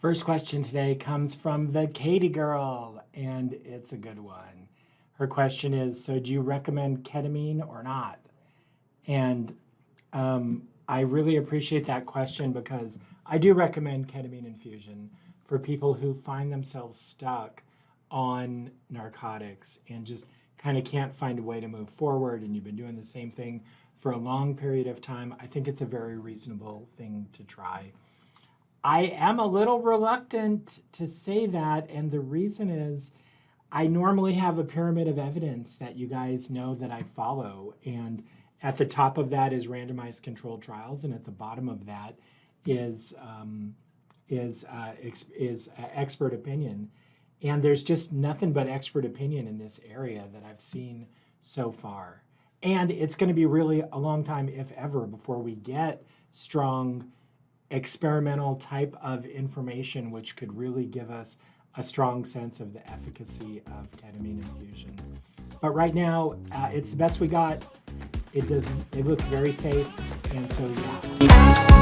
First question today comes from the Katie girl, and it's a good one. Her question is, so do you recommend ketamine or not? And I really appreciate that question because I do recommend ketamine infusion for people who find themselves stuck on narcotics and just kind of can't find a way to move forward, and you've been doing the same thing for a long period of time. I think it's a very reasonable thing to try. I am a little reluctant to say that, and the reason is I normally have a pyramid of evidence that you guys know that I follow, and at the top of that is randomized controlled trials, and at the bottom of that is expert opinion. And there's just nothing but expert opinion in this area that I've seen so far. And it's going to be really a long time, if ever, before we get strong experimental type of information which could really give us a strong sense of the efficacy of ketamine infusion. But right now, it's the best we got. It looks very safe, and so yeah.